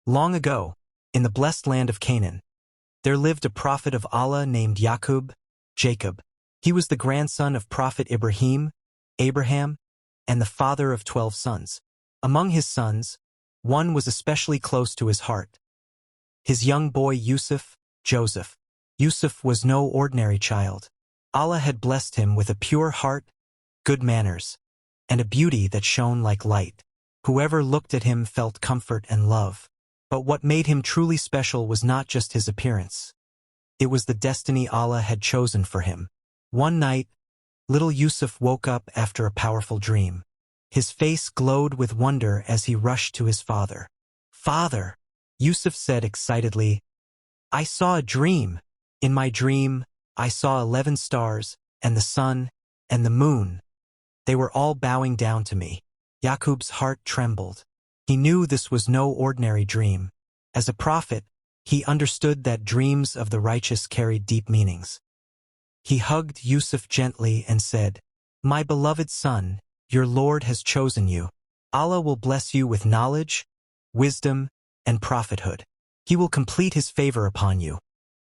Long ago, in the blessed land of Canaan, there lived a prophet of Allah named Jacob. He was the grandson of Prophet Abraham, and the father of 12 sons. Among his sons, one was especially close to his heart. His young boy Joseph. Yusuf was no ordinary child. Allah had blessed him with a pure heart, good manners, and a beauty that shone like light. Whoever looked at him felt comfort and love. But what made him truly special was not just his appearance. It was the destiny Allah had chosen for him. One night, little Yusuf woke up after a powerful dream. His face glowed with wonder as he rushed to his father. "Father," Yusuf said excitedly, "I saw a dream. In my dream, I saw 11 stars, and the sun, and the moon. They were all bowing down to me." Yaqub's heart trembled. He knew this was no ordinary dream. As a prophet, he understood that dreams of the righteous carried deep meanings. He hugged Yusuf gently and said, "My beloved son, your Lord has chosen you. Allah will bless you with knowledge, wisdom, and prophethood. He will complete his favor upon you,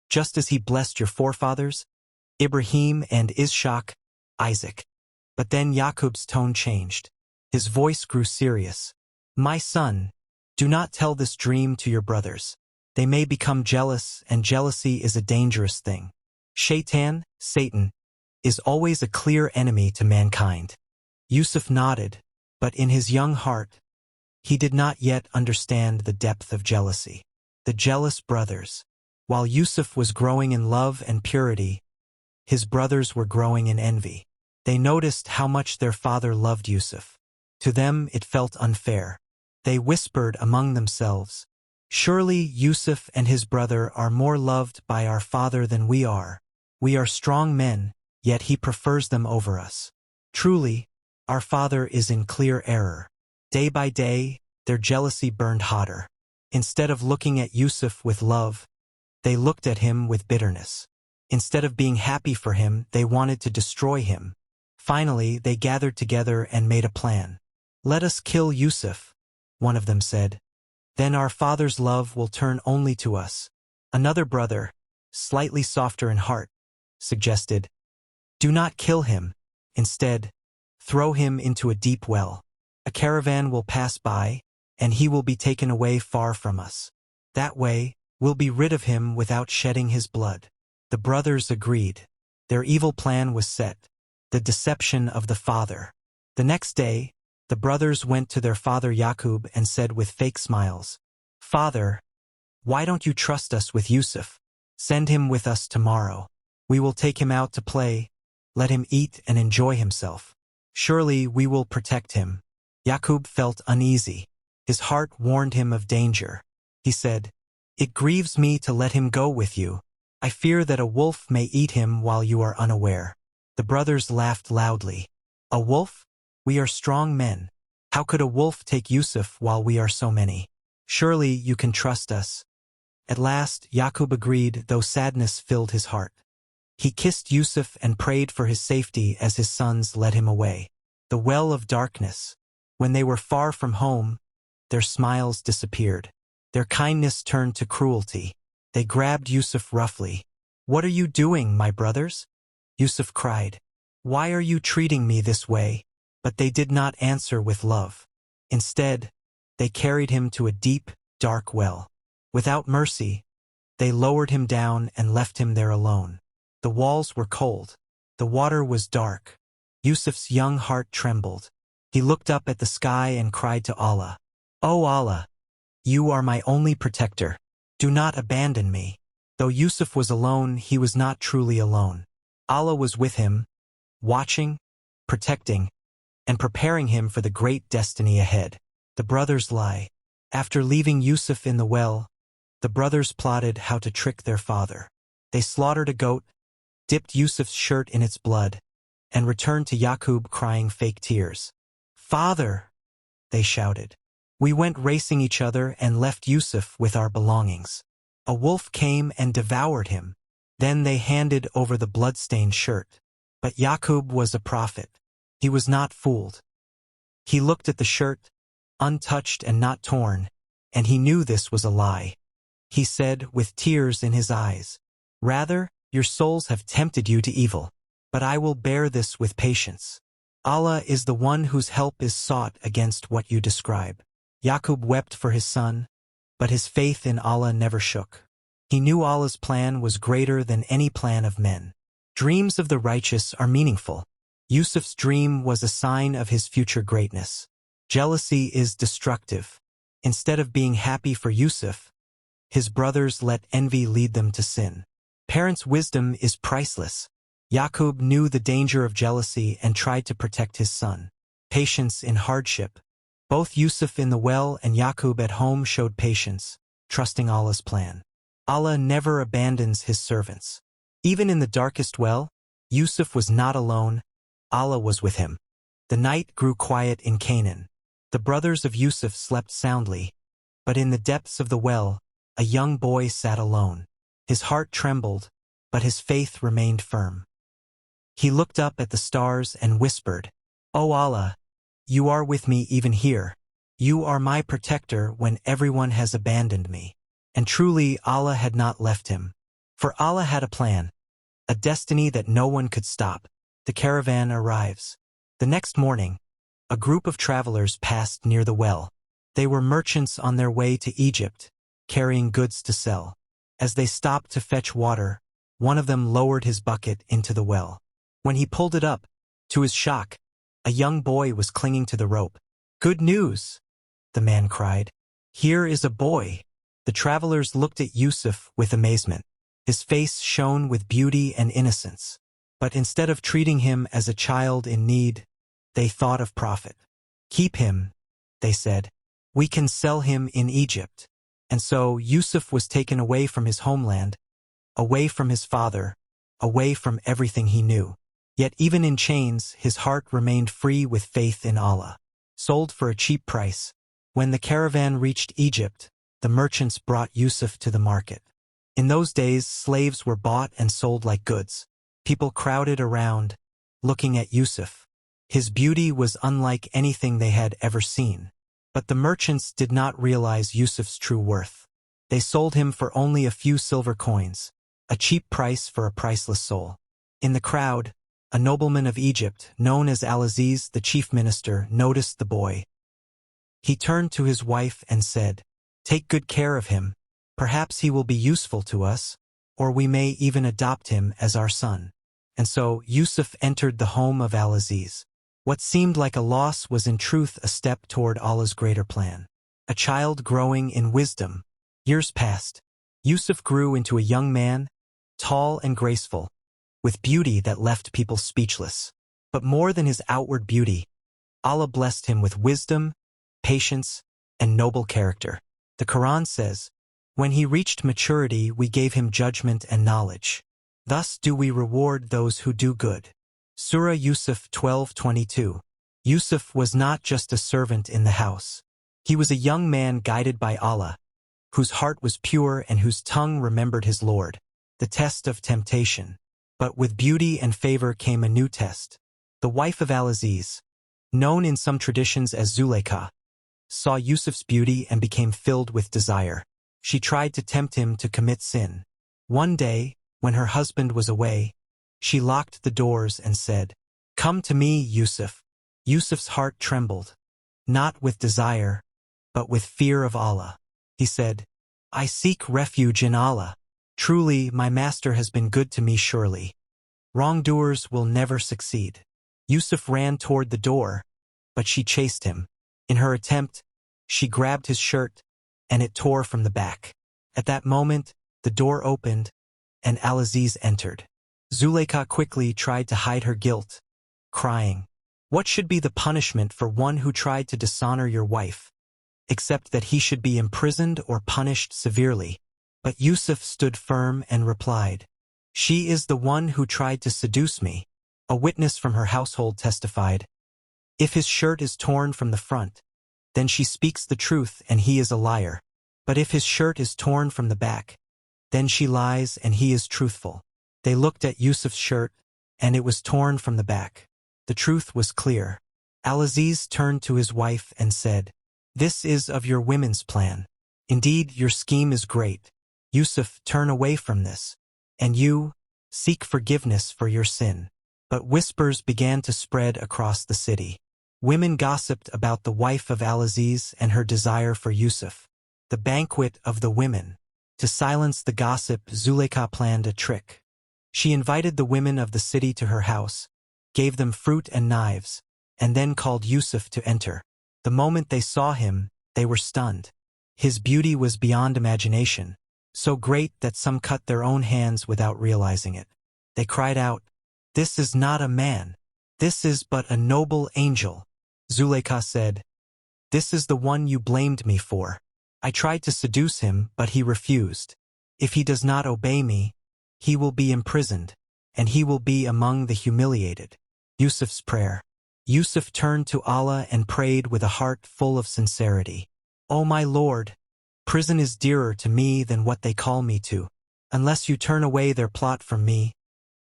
just as he blessed your forefathers, Ibrahim and Isaac." But then Yaqub's tone changed. His voice grew serious. "My son, do not tell this dream to your brothers. They may become jealous, and jealousy is a dangerous thing. Satan, is always a clear enemy to mankind." Yusuf nodded, but in his young heart, he did not yet understand the depth of jealousy. The jealous brothers. While Yusuf was growing in love and purity, his brothers were growing in envy. They noticed how much their father loved Yusuf. To them it felt unfair. They whispered among themselves, "Surely Yusuf and his brother are more loved by our father than we are. We are strong men, yet he prefers them over us. Truly, our father is in clear error." Day by day, their jealousy burned hotter. Instead of looking at Yusuf with love, they looked at him with bitterness. Instead of being happy for him, they wanted to destroy him. Finally, they gathered together and made a plan. "Let us kill Yusuf," one of them said. "Then our father's love will turn only to us." Another brother, slightly softer in heart, suggested, "Do not kill him. Instead, throw him into a deep well. A caravan will pass by, and he will be taken away far from us. That way, we'll be rid of him without shedding his blood." The brothers agreed. Their evil plan was set. The deception of the father. The next day, the brothers went to their father Yaqub and said with fake smiles, "Father, why don't you trust us with Yusuf? Send him with us tomorrow. We will take him out to play, let him eat and enjoy himself. Surely we will protect him." Yaqub felt uneasy. His heart warned him of danger. He said, "It grieves me to let him go with you. I fear that a wolf may eat him while you are unaware." The brothers laughed loudly. "A wolf? We are strong men. How could a wolf take Yusuf while we are so many? Surely you can trust us." At last, Yaqub agreed, though sadness filled his heart. He kissed Yusuf and prayed for his safety as his sons led him away. The well of darkness. When they were far from home, their smiles disappeared. Their kindness turned to cruelty. They grabbed Yusuf roughly. "What are you doing, my brothers?" Yusuf cried. "Why are you treating me this way?" But they did not answer with love. Instead, they carried him to a deep, dark well. Without mercy, they lowered him down and left him there alone. The walls were cold. The water was dark. Yusuf's young heart trembled. He looked up at the sky and cried to Allah, "O Allah, you are my only protector. Do not abandon me." Though Yusuf was alone, he was not truly alone. Allah was with him, watching, protecting, and preparing him for the great destiny ahead. The brothers lie. After leaving Yusuf in the well, the brothers plotted how to trick their father. They slaughtered a goat, dipped Yusuf's shirt in its blood, and returned to Yaqub crying fake tears. "Father," they shouted, "we went racing each other and left Yusuf with our belongings. A wolf came and devoured him." Then they handed over the blood-stained shirt. But Yaqub was a prophet. He was not fooled. He looked at the shirt, untouched and not torn, and he knew this was a lie. He said, with tears in his eyes, "Rather, your souls have tempted you to evil, but I will bear this with patience. Allah is the one whose help is sought against what you describe." Yaqub wept for his son, but his faith in Allah never shook. He knew Allah's plan was greater than any plan of men. Dreams of the righteous are meaningful. Yusuf's dream was a sign of his future greatness. Jealousy is destructive. Instead of being happy for Yusuf, his brothers let envy lead them to sin. Parents' wisdom is priceless. Yaqub knew the danger of jealousy and tried to protect his son. Patience in hardship. Both Yusuf in the well and Yaqub at home showed patience, trusting Allah's plan. Allah never abandons his servants. Even in the darkest well, Yusuf was not alone. Allah was with him. The night grew quiet in Canaan. The brothers of Yusuf slept soundly, but in the depths of the well, a young boy sat alone. His heart trembled, but his faith remained firm. He looked up at the stars and whispered, "O Allah, you are with me even here. You are my protector when everyone has abandoned me." And truly, Allah had not left him. For Allah had a plan, a destiny that no one could stop. The caravan arrives. The next morning, a group of travelers passed near the well. They were merchants on their way to Egypt, carrying goods to sell. As they stopped to fetch water, one of them lowered his bucket into the well. When he pulled it up, to his shock, a young boy was clinging to the rope. "Good news!" the man cried. "Here is a boy." The travelers looked at Yusuf with amazement. His face shone with beauty and innocence. But instead of treating him as a child in need, they thought of profit. "Keep him," they said. "We can sell him in Egypt." And so Yusuf was taken away from his homeland, away from his father, away from everything he knew. Yet even in chains, his heart remained free with faith in Allah. Sold for a cheap price. When the caravan reached Egypt, the merchants brought Yusuf to the market. In those days, slaves were bought and sold like goods. People crowded around, looking at Yusuf. His beauty was unlike anything they had ever seen. But the merchants did not realize Yusuf's true worth. They sold him for only a few silver coins, a cheap price for a priceless soul. In the crowd, a nobleman of Egypt, known as Al-Aziz, the chief minister, noticed the boy. He turned to his wife and said, "Take good care of him. Perhaps he will be useful to us, or we may even adopt him as our son." And so Yusuf entered the home of Al-Aziz. What seemed like a loss was in truth a step toward Allah's greater plan. A child growing in wisdom. Years passed. Yusuf grew into a young man, tall and graceful, with beauty that left people speechless. But more than his outward beauty, Allah blessed him with wisdom, patience, and noble character. The Quran says, "When he reached maturity, we gave him judgment and knowledge. Thus do we reward those who do good." Surah Yusuf 12:22. Yusuf was not just a servant in the house. He was a young man guided by Allah, whose heart was pure and whose tongue remembered his Lord. The test of temptation. But with beauty and favor came a new test. The wife of Al-Aziz, known in some traditions as Zuleika, saw Yusuf's beauty and became filled with desire. She tried to tempt him to commit sin. One day, when her husband was away, she locked the doors and said, "Come to me, Yusuf." Yusuf's heart trembled, not with desire, but with fear of Allah. He said, "I seek refuge in Allah. Truly, my master has been good to me surely. Wrongdoers will never succeed." Yusuf ran toward the door, but she chased him. In her attempt, she grabbed his shirt, and it tore from the back. At that moment, the door opened, and Al-Aziz entered. Zuleika quickly tried to hide her guilt, crying, "What should be the punishment for one who tried to dishonor your wife, except that he should be imprisoned or punished severely?" But Yusuf stood firm and replied, "She is the one who tried to seduce me." A witness from her household testified, "If his shirt is torn from the front, then she speaks the truth and he is a liar. But if his shirt is torn from the back, then she lies and he is truthful." They looked at Yusuf's shirt, and it was torn from the back. The truth was clear. Al-Aziz turned to his wife and said, "This is of your women's plan. Indeed, your scheme is great. Yusuf, turn away from this. And you, seek forgiveness for your sin. But whispers began to spread across the city. Women gossiped about the wife of Al-Aziz and her desire for Yusuf. The banquet of the women. To silence the gossip, Zuleika planned a trick. She invited the women of the city to her house, gave them fruit and knives, and then called Yusuf to enter. The moment they saw him, they were stunned. His beauty was beyond imagination, so great that some cut their own hands without realizing it. They cried out, "This is not a man. This is but a noble angel." Zuleika said, "This is the one you blamed me for. I tried to seduce him, but he refused. If he does not obey me, he will be imprisoned, and he will be among the humiliated." Yusuf's prayer. Yusuf turned to Allah and prayed with a heart full of sincerity. "O my Lord, prison is dearer to me than what they call me to. Unless you turn away their plot from me,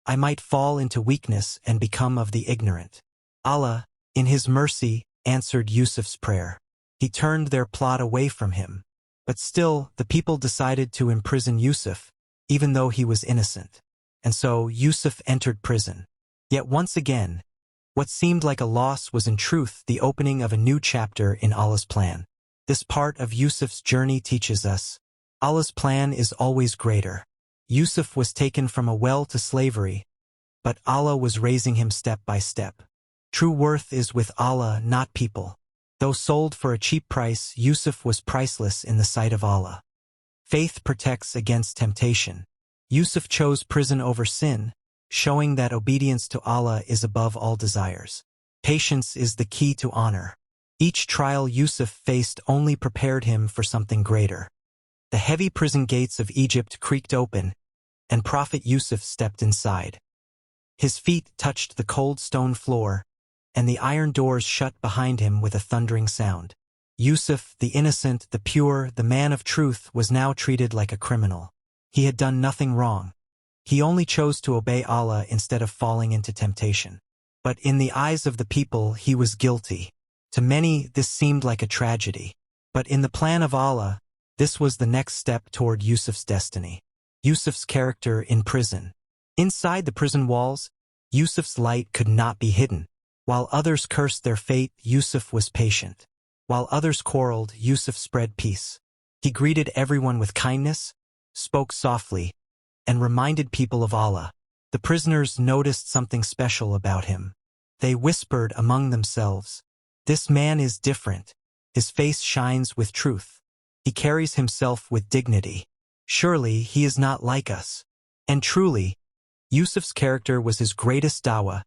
I might fall into weakness and become of the ignorant." Allah, in His mercy, answered Yusuf's prayer. He turned their plot away from him. But still, the people decided to imprison Yusuf, even though he was innocent. And so Yusuf entered prison. Yet once again, what seemed like a loss was in truth the opening of a new chapter in Allah's plan. This part of Yusuf's journey teaches us, Allah's plan is always greater. Yusuf was taken from a well to slavery, but Allah was raising him step by step. True worth is with Allah, not people. Though sold for a cheap price, Yusuf was priceless in the sight of Allah. Faith protects against temptation. Yusuf chose prison over sin, showing that obedience to Allah is above all desires. Patience is the key to honor. Each trial Yusuf faced only prepared him for something greater. The heavy prison gates of Egypt creaked open, and Prophet Yusuf stepped inside. His feet touched the cold stone floor, and the iron doors shut behind him with a thundering sound. Yusuf, the innocent, the pure, the man of truth, was now treated like a criminal. He had done nothing wrong. He only chose to obey Allah instead of falling into temptation. But in the eyes of the people, he was guilty. To many, this seemed like a tragedy. But in the plan of Allah, this was the next step toward Yusuf's destiny. Yusuf's character in prison. Inside the prison walls, Yusuf's light could not be hidden. While others cursed their fate, Yusuf was patient. While others quarreled, Yusuf spread peace. He greeted everyone with kindness, spoke softly, and reminded people of Allah. The prisoners noticed something special about him. They whispered among themselves, "This man is different. His face shines with truth. He carries himself with dignity. Surely he is not like us." And truly, Yusuf's character was his greatest dawah,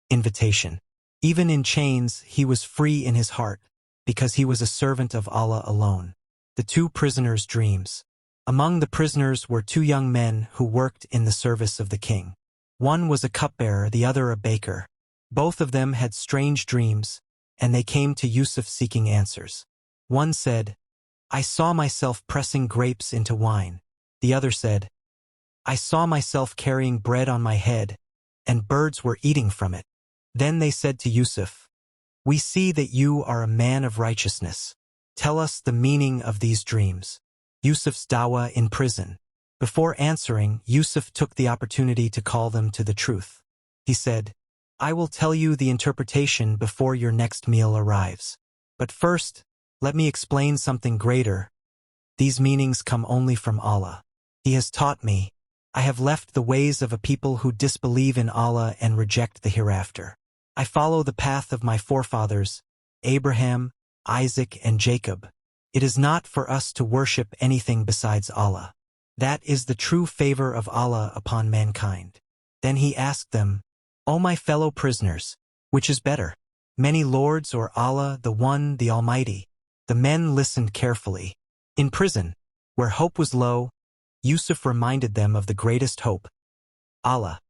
invitation. Even in chains, he was free in his heart, because he was a servant of Allah alone. The two prisoners' dreams. Among the prisoners were two young men who worked in the service of the king. One was a cupbearer, the other a baker. Both of them had strange dreams, and they came to Yusuf seeking answers. One said, "I saw myself pressing grapes into wine." The other said, "I saw myself carrying bread on my head, and birds were eating from it." Then they said to Yusuf, "We see that you are a man of righteousness. Tell us the meaning of these dreams." Yusuf's dawah in prison. Before answering, Yusuf took the opportunity to call them to the truth. He said, "I will tell you the interpretation before your next meal arrives. But first, let me explain something greater. These meanings come only from Allah. He has taught me. I have left the ways of a people who disbelieve in Allah and reject the hereafter. I follow the path of my forefathers, Abraham, Isaac, and Jacob. It is not for us to worship anything besides Allah. That is the true favor of Allah upon mankind." Then he asked them, "O my fellow prisoners, which is better, many lords or Allah, the One, the Almighty?" The men listened carefully. In prison, where hope was low, Yusuf reminded them of the greatest hope, Allah,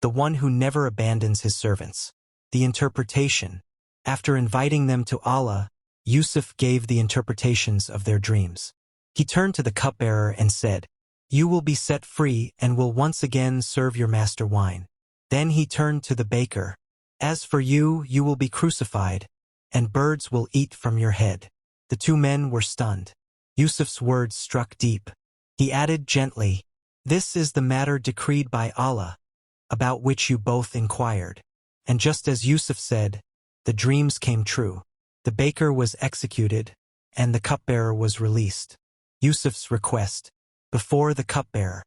the one who never abandons his servants. The interpretation. After inviting them to Allah, Yusuf gave the interpretations of their dreams. He turned to the cupbearer and said, "You will be set free and will once again serve your master wine." Then he turned to the baker. "As for you, you will be crucified, and birds will eat from your head." The two men were stunned. Yusuf's words struck deep. He added gently, "This is the matter decreed by Allah, about which you both inquired." And just as Yusuf said, the dreams came true. The baker was executed, and the cupbearer was released. Yusuf's request. Before the cupbearer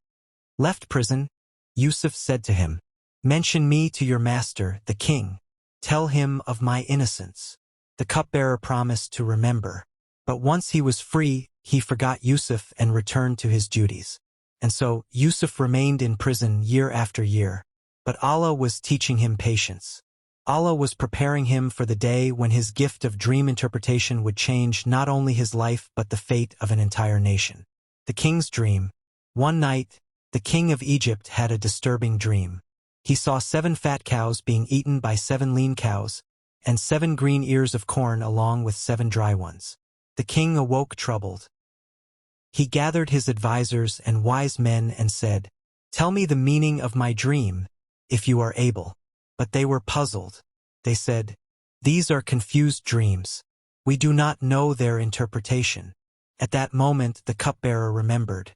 left prison, Yusuf said to him, "Mention me to your master, the king. Tell him of my innocence." The cupbearer promised to remember. But once he was free, he forgot Yusuf and returned to his duties. And so, Yusuf remained in prison year after year. But Allah was teaching him patience. Allah was preparing him for the day when his gift of dream interpretation would change not only his life but the fate of an entire nation. The king's dream. One night, the king of Egypt had a disturbing dream. He saw 7 fat cows being eaten by 7 lean cows, and 7 green ears of corn along with 7 dry ones. The king awoke troubled. He gathered his advisors and wise men and said, "Tell me the meaning of my dream, if you are able." But they were puzzled. They said, "These are confused dreams. We do not know their interpretation." At that moment the cupbearer remembered.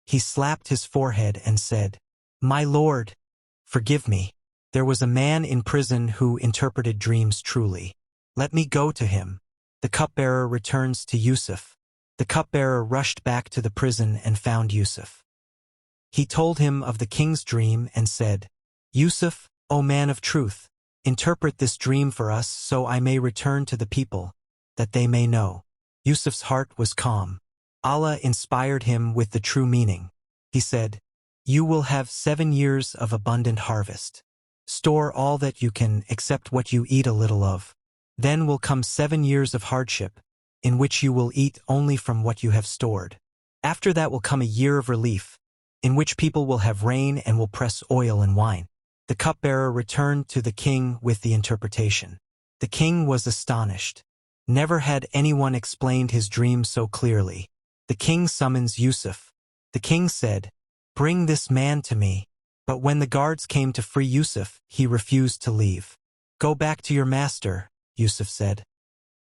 He slapped his forehead and said, "My lord, forgive me. There was a man in prison who interpreted dreams truly. Let me go to him." The cupbearer returns to Yusuf. The cupbearer rushed back to the prison and found Yusuf. He told him of the king's dream and said, "Yusuf, O man of truth, interpret this dream for us so I may return to the people, that they may know." Yusuf's heart was calm. Allah inspired him with the true meaning. He said, "You will have 7 years of abundant harvest. Store all that you can except what you eat a little of. Then will come 7 years of hardship, in which you will eat only from what you have stored. After that will come a year of relief, in which people will have rain and will press oil and wine." The cupbearer returned to the king with the interpretation. The king was astonished. Never had anyone explained his dream so clearly. The king summons Yusuf. The king said, "Bring this man to me." But when the guards came to free Yusuf, he refused to leave. "Go back to your master," Yusuf said,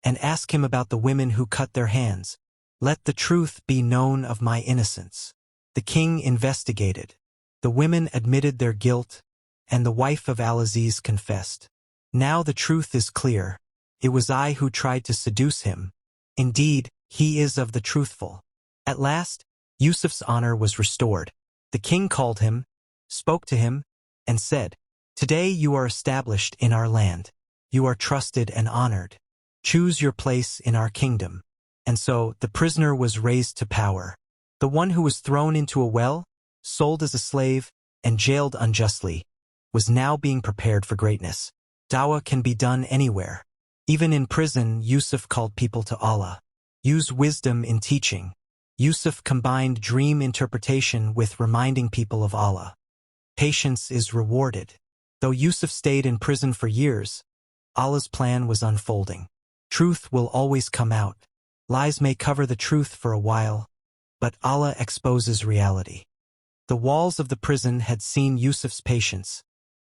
"and ask him about the women who cut their hands. Let the truth be known of my innocence." The king investigated. The women admitted their guilt, and the wife of Al-Aziz confessed. "Now the truth is clear. It was I who tried to seduce him. Indeed, he is of the truthful." At last, Yusuf's honor was restored. The king called him, spoke to him, and said, "Today you are established in our land. You are trusted and honored. Choose your place in our kingdom." And so the prisoner was raised to power. The one who was thrown into a well, sold as a slave, and jailed unjustly, was now being prepared for greatness. Dawah can be done anywhere. Even in prison, Yusuf called people to Allah. Use wisdom in teaching. Yusuf combined dream interpretation with reminding people of Allah. Patience is rewarded. Though Yusuf stayed in prison for years, Allah's plan was unfolding. Truth will always come out. Lies may cover the truth for a while, but Allah exposes reality. The walls of the prison had seen Yusuf's patience,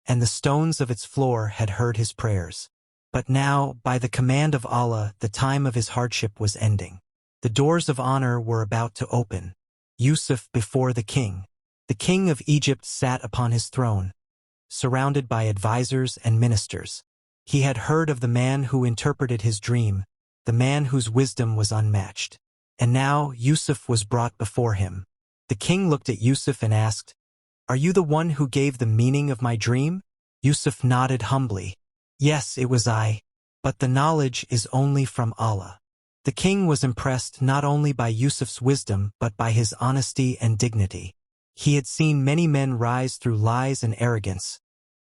and the stones of its floor had heard his prayers. But now, by the command of Allah, the time of his hardship was ending. The doors of honor were about to open. Yusuf before the king. The king of Egypt sat upon his throne, surrounded by advisors and ministers. He had heard of the man who interpreted his dream, the man whose wisdom was unmatched. And now Yusuf was brought before him. The king looked at Yusuf and asked, "Are you the one who gave the meaning of my dream?" Yusuf nodded humbly. "Yes, it was I. But the knowledge is only from Allah." The king was impressed not only by Yusuf's wisdom but by his honesty and dignity. He had seen many men rise through lies and arrogance,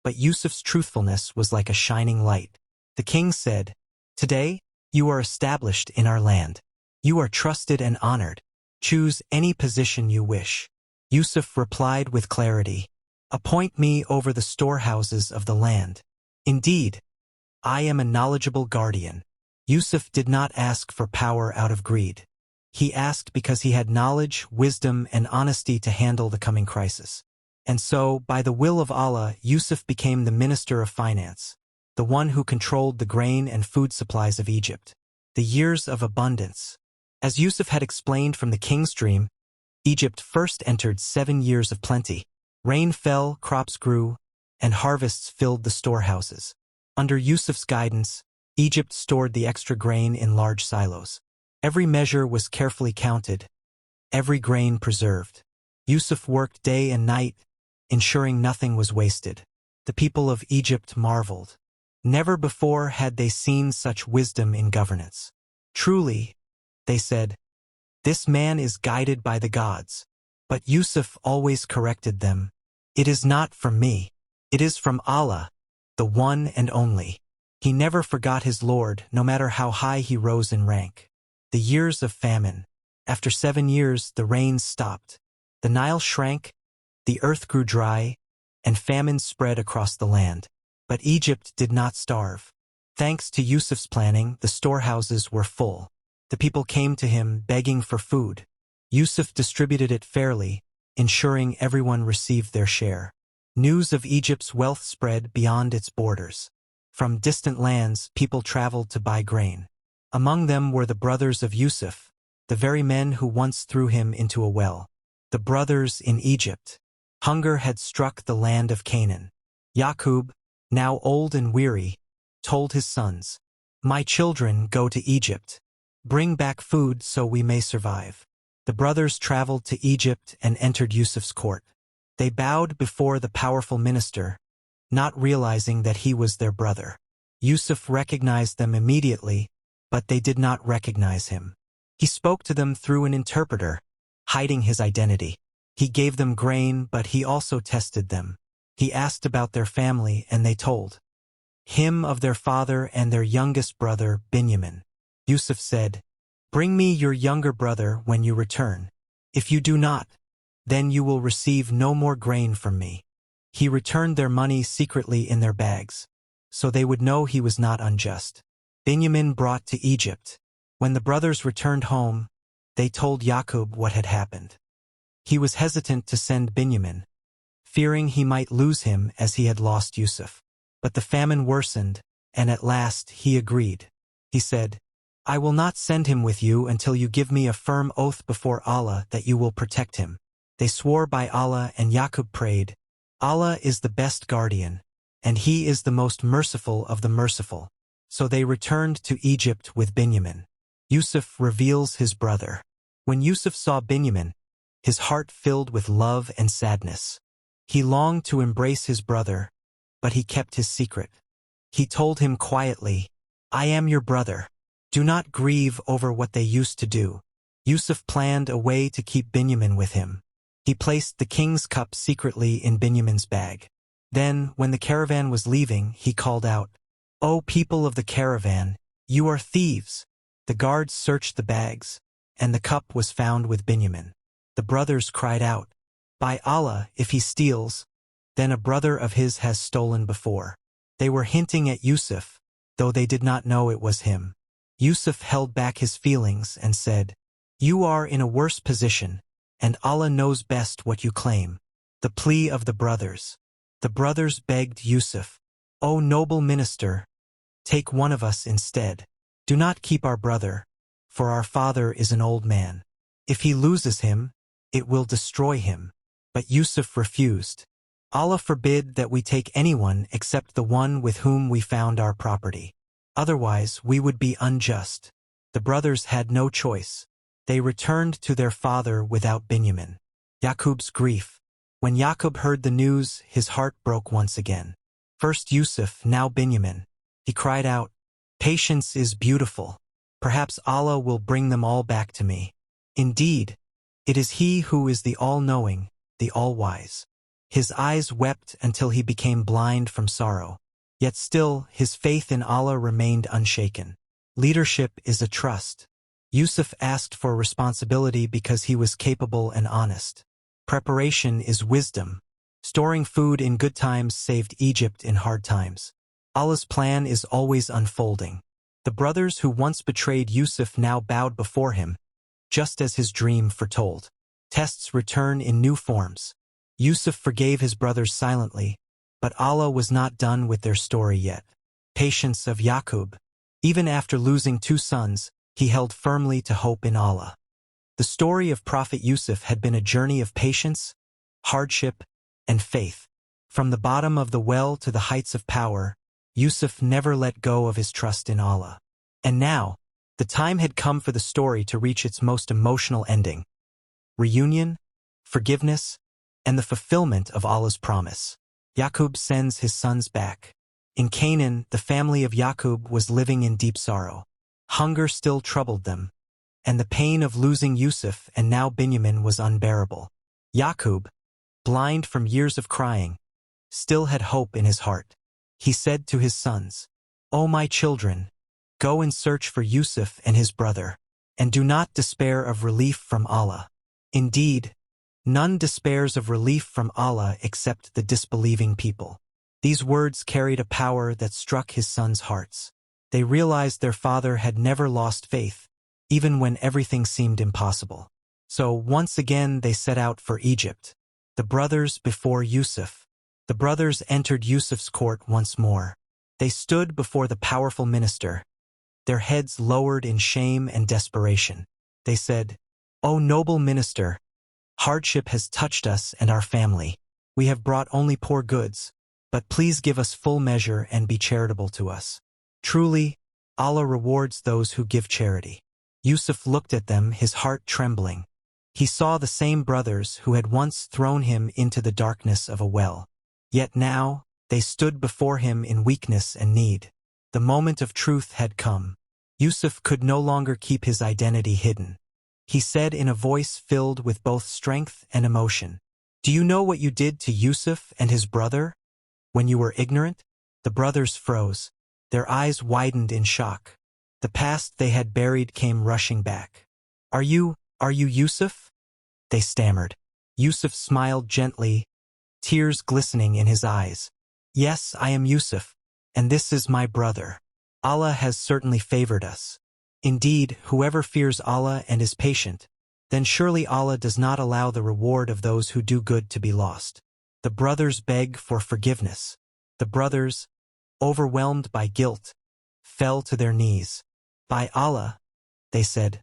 but Yusuf's truthfulness was like a shining light. The king said, "Today, you are established in our land. You are trusted and honored. Choose any position you wish." Yusuf replied with clarity, "Appoint me over the storehouses of the land. Indeed, I am a knowledgeable guardian." Yusuf did not ask for power out of greed. He asked because he had knowledge, wisdom, and honesty to handle the coming crisis. And so, by the will of Allah, Yusuf became the minister of finance, the one who controlled the grain and food supplies of Egypt. The years of abundance. As Yusuf had explained from the king's dream, Egypt first entered 7 years of plenty. Rain fell, crops grew, and harvests filled the storehouses. Under Yusuf's guidance, Egypt stored the extra grain in large silos. Every measure was carefully counted, every grain preserved. Yusuf worked day and night, ensuring nothing was wasted. The people of Egypt marveled. Never before had they seen such wisdom in governance. Truly, they said, this man is guided by the gods. But Yusuf always corrected them. It is not from me. It is from Allah, the one and only. He never forgot his Lord, no matter how high he rose in rank. The years of famine. After 7 years, the rains stopped. The Nile shrank, the earth grew dry, and famine spread across the land. But Egypt did not starve. Thanks to Yusuf's planning, the storehouses were full. The people came to him begging for food. Yusuf distributed it fairly, ensuring everyone received their share. News of Egypt's wealth spread beyond its borders. From distant lands, people traveled to buy grain. Among them were the brothers of Yusuf, the very men who once threw him into a well. The brothers in Egypt. Hunger had struck the land of Canaan. Yaqub, now old and weary, told his sons, "My children, go to Egypt. Bring back food so we may survive." The brothers traveled to Egypt and entered Yusuf's court. They bowed before the powerful minister, not realizing that he was their brother. Yusuf recognized them immediately, but they did not recognize him. He spoke to them through an interpreter, hiding his identity. He gave them grain, but he also tested them. He asked about their family, and they told him of their father and their youngest brother, Binyamin. Yusuf said, "Bring me your younger brother when you return. If you do not, then you will receive no more grain from me." He returned their money secretly in their bags, so they would know he was not unjust. Binyamin brought to Egypt. When the brothers returned home, they told Yaqub what had happened. He was hesitant to send Binyamin, fearing he might lose him as he had lost Yusuf. But the famine worsened, and at last he agreed. He said, "I will not send him with you until you give me a firm oath before Allah that you will protect him." They swore by Allah, and Yaqub prayed, "Allah is the best guardian, and He is the most merciful of the merciful." So they returned to Egypt with Binyamin. Yusuf reveals his brother. When Yusuf saw Binyamin, his heart filled with love and sadness. He longed to embrace his brother, but he kept his secret. He told him quietly, "I am your brother. Do not grieve over what they used to do." Yusuf planned a way to keep Binyamin with him. He placed the king's cup secretly in Binyamin's bag. Then, when the caravan was leaving, he called out, "O people of the caravan, you are thieves." The guards searched the bags, and the cup was found with Binyamin. The brothers cried out, "By Allah, if he steals, then a brother of his has stolen before." They were hinting at Yusuf, though they did not know it was him. Yusuf held back his feelings and said, "You are in a worse position, and Allah knows best what you claim." The plea of the brothers. The brothers begged Yusuf, "O noble minister, take one of us instead. Do not keep our brother, for our father is an old man. If he loses him, it will destroy him." But Yusuf refused. "Allah forbid that we take anyone except the one with whom we found our property. Otherwise, we would be unjust." The brothers had no choice. They returned to their father without Binyamin. Yaqub's grief. When Yaqub heard the news, his heart broke once again. First Yusuf, now Binyamin. He cried out, "Patience is beautiful. Perhaps Allah will bring them all back to me. Indeed, it is He who is the all-knowing, the all-wise." His eyes wept until he became blind from sorrow. Yet still, his faith in Allah remained unshaken. Leadership is a trust. Yusuf asked for responsibility because he was capable and honest. Preparation is wisdom. Storing food in good times saved Egypt in hard times. Allah's plan is always unfolding. The brothers who once betrayed Yusuf now bowed before him, just as his dream foretold. Tests return in new forms. Yusuf forgave his brothers silently, but Allah was not done with their story yet. Patience of Yaqub. Even after losing 2 sons, he held firmly to hope in Allah. The story of Prophet Yusuf had been a journey of patience, hardship, and faith. From the bottom of the well to the heights of power, Yusuf never let go of his trust in Allah. And now, the time had come for the story to reach its most emotional ending: reunion, forgiveness, and the fulfillment of Allah's promise. Yaqub sends his sons back. In Canaan, the family of Yaqub was living in deep sorrow. Hunger still troubled them, and the pain of losing Yusuf and now Binyamin was unbearable. Yaqub, blind from years of crying, still had hope in his heart. He said to his sons, "O my children, go and search for Yusuf and his brother, and do not despair of relief from Allah. Indeed, none despairs of relief from Allah except the disbelieving people." These words carried a power that struck his sons' hearts. They realized their father had never lost faith, even when everything seemed impossible. So once again they set out for Egypt. The brothers before Yusuf. The brothers entered Yusuf's court once more. They stood before the powerful minister, their heads lowered in shame and desperation. They said, "O noble minister, hardship has touched us and our family. We have brought only poor goods, but please give us full measure and be charitable to us. Truly, Allah rewards those who give charity." Yusuf looked at them, his heart trembling. He saw the same brothers who had once thrown him into the darkness of a well. Yet now, they stood before him in weakness and need. The moment of truth had come. Yusuf could no longer keep his identity hidden. He said in a voice filled with both strength and emotion, "Do you know what you did to Yusuf and his brother when you were ignorant?" The brothers froze. Their eyes widened in shock. The past they had buried came rushing back. Are you Yusuf?" they stammered. Yusuf smiled gently, tears glistening in his eyes. "Yes, I am Yusuf, and this is my brother. Allah has certainly favored us. Indeed, whoever fears Allah and is patient, then surely Allah does not allow the reward of those who do good to be lost." The brothers begged for forgiveness. The brothers, overwhelmed by guilt, fell to their knees. "By Allah," they said,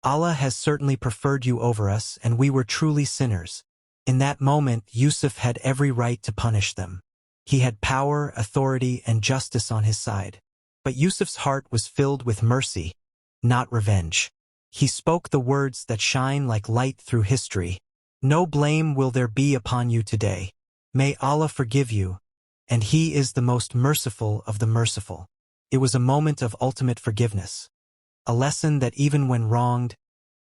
"Allah has certainly preferred you over us, and we were truly sinners." In that moment, Yusuf had every right to punish them. He had power, authority, and justice on his side. But Yusuf's heart was filled with mercy, not revenge. He spoke the words that shine like light through history. "No blame will there be upon you today. May Allah forgive you, and He is the most merciful of the merciful." It was a moment of ultimate forgiveness. A lesson that even when wronged,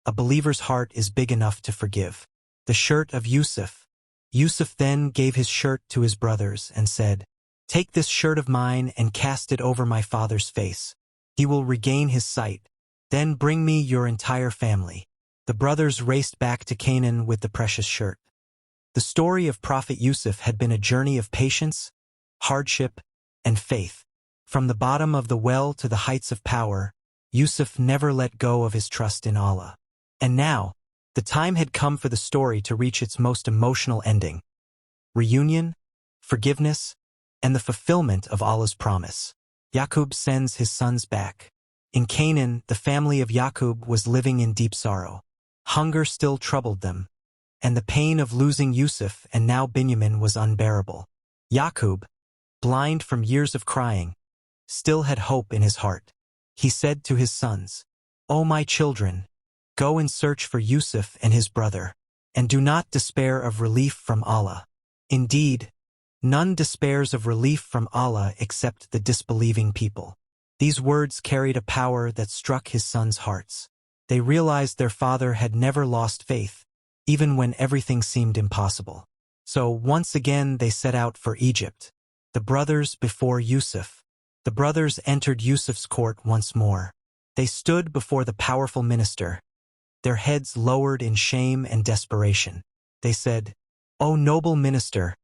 a believer's heart is big enough to forgive. The shirt of Yusuf. Yusuf then gave his shirt to his brothers and said, "Take this shirt of mine and cast it over my father's face. He will regain his sight. Then bring me your entire family." The brothers raced back to Canaan with the precious shirt. The story of Prophet Yusuf had been a journey of patience, hardship, and faith. From the bottom of the well to the heights of power, Yusuf never let go of his trust in Allah. And now, the time had come for the story to reach its most emotional ending: reunion, forgiveness, and the fulfillment of Allah's promise. Yaqub sends his sons back. In Canaan, the family of Yaqub was living in deep sorrow. Hunger still troubled them, and the pain of losing Yusuf and now Binyamin was unbearable. Yaqub, blind from years of crying, still had hope in his heart. He said to his sons, "O my children, go and search for Yusuf and his brother, and do not despair of relief from Allah. Indeed, none despairs of relief from Allah except the disbelieving people." These words carried a power that struck his sons' hearts. They realized their father had never lost faith, even when everything seemed impossible. So once again they set out for Egypt. The brothers before Yusuf. The brothers entered Yusuf's court once more. They stood before the powerful minister, their heads lowered in shame and desperation. They said, "O noble minister,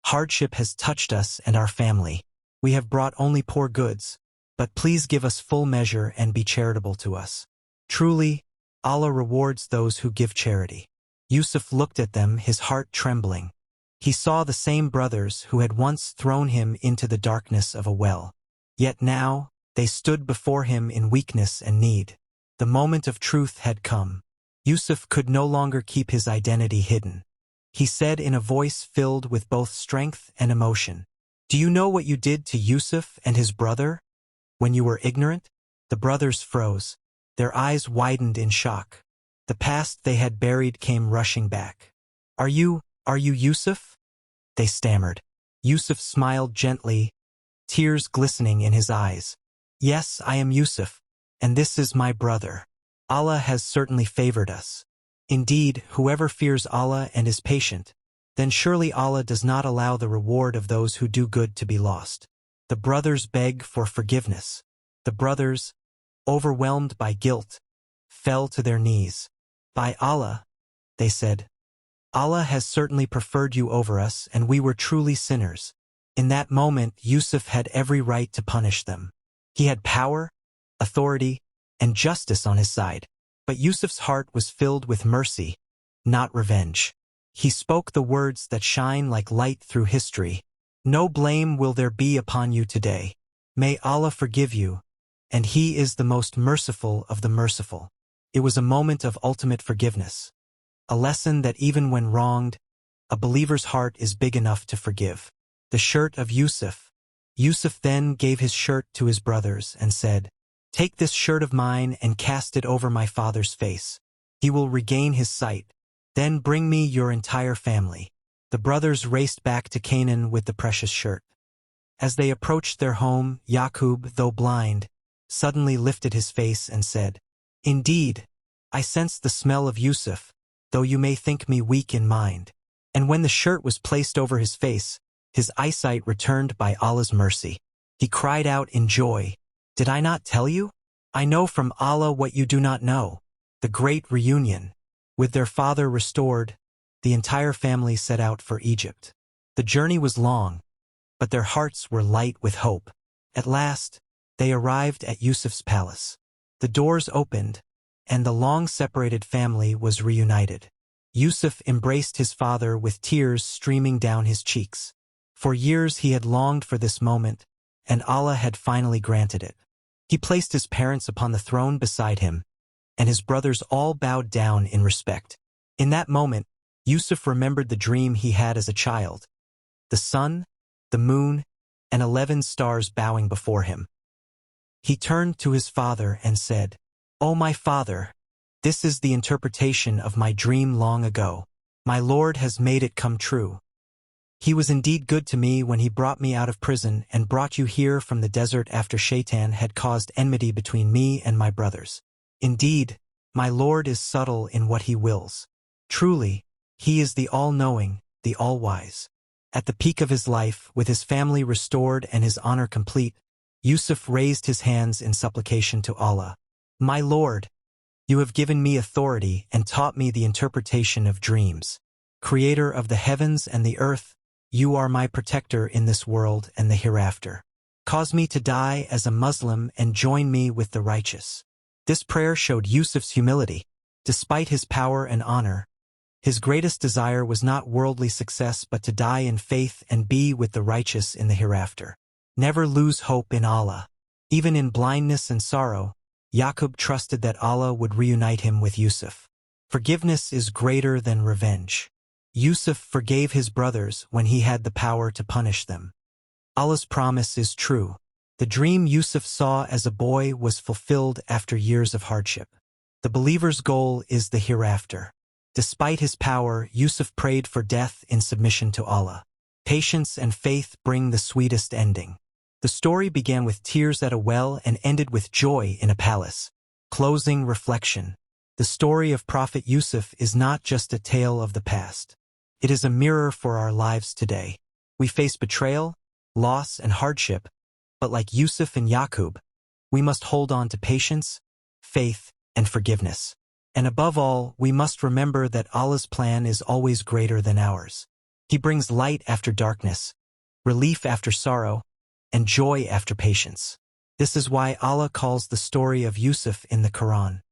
hardship has touched us and our family. We have brought only poor goods, but please give us full measure and be charitable to us. Truly, Allah rewards those who give charity." Yusuf looked at them, his heart trembling. He saw the same brothers who had once thrown him into the darkness of a well. Yet now, they stood before him in weakness and need. The moment of truth had come. Yusuf could no longer keep his identity hidden. He said in a voice filled with both strength and emotion, "Do you know what you did to Yusuf and his brother when you were ignorant?" The brothers froze. Their eyes widened in shock. The past they had buried came rushing back. Are you Yusuf?" they stammered. Yusuf smiled gently, tears glistening in his eyes. "Yes, I am Yusuf, and this is my brother. Allah has certainly favored us. Indeed, whoever fears Allah and is patient, then surely Allah does not allow the reward of those who do good to be lost." The brothers begged for forgiveness. The brothers, overwhelmed by guilt, fell to their knees. "By Allah," they said, "Allah has certainly preferred you over us, and we were truly sinners." In that moment, Yusuf had every right to punish them. He had power, authority, and justice on his side. But Yusuf's heart was filled with mercy, not revenge. He spoke the words that shine like light through history. "No blame will there be upon you today. May Allah forgive you, and He is the most merciful of the merciful." It was a moment of ultimate forgiveness. A lesson that even when wronged, a believer's heart is big enough to forgive. The shirt of Yusuf. Yusuf then gave his shirt to his brothers and said, "Take this shirt of mine and cast it over my father's face. He will regain his sight. Then bring me your entire family." The brothers raced back to Canaan with the precious shirt. As they approached their home, Yaqub, though blind, suddenly lifted his face and said, "Indeed, I sense the smell of Yusuf, though you may think me weak in mind." And when the shirt was placed over his face, his eyesight returned by Allah's mercy. He cried out in joy, "Did I not tell you? I know from Allah what you do not know." The great reunion. With their father restored, the entire family set out for Egypt. The journey was long, but their hearts were light with hope. At last, they arrived at Yusuf's palace. The doors opened, and the long-separated family was reunited. Yusuf embraced his father with tears streaming down his cheeks. For years he had longed for this moment, and Allah had finally granted it. He placed his parents upon the throne beside him, and his brothers all bowed down in respect. In that moment, Yusuf remembered the dream he had as a child. The sun, the moon, and 11 stars bowing before him. He turned to his father and said, "O my father, this is the interpretation of my dream long ago. My Lord has made it come true. He was indeed good to me when he brought me out of prison and brought you here from the desert after Shaitan had caused enmity between me and my brothers. Indeed, my Lord is subtle in what he wills. Truly, he is the all-knowing, the all-wise." At the peak of his life, with his family restored and his honor complete, Yusuf raised his hands in supplication to Allah. "My Lord, you have given me authority and taught me the interpretation of dreams. Creator of the heavens and the earth, you are my protector in this world and the hereafter. Cause me to die as a Muslim and join me with the righteous." This prayer showed Yusuf's humility. Despite his power and honor, his greatest desire was not worldly success but to die in faith and be with the righteous in the hereafter. Never lose hope in Allah. Even in blindness and sorrow, Yaqub trusted that Allah would reunite him with Yusuf. Forgiveness is greater than revenge. Yusuf forgave his brothers when he had the power to punish them. Allah's promise is true. The dream Yusuf saw as a boy was fulfilled after years of hardship. The believer's goal is the hereafter. Despite his power, Yusuf prayed for death in submission to Allah. Patience and faith bring the sweetest ending. The story began with tears at a well and ended with joy in a palace. Closing reflection. The story of Prophet Yusuf is not just a tale of the past. It is a mirror for our lives today. We face betrayal, loss, and hardship, but like Yusuf and Yaqub, we must hold on to patience, faith, and forgiveness. And above all, we must remember that Allah's plan is always greater than ours. He brings light after darkness, relief after sorrow, and joy after patience. This is why Allah calls the story of Yusuf in the Quran,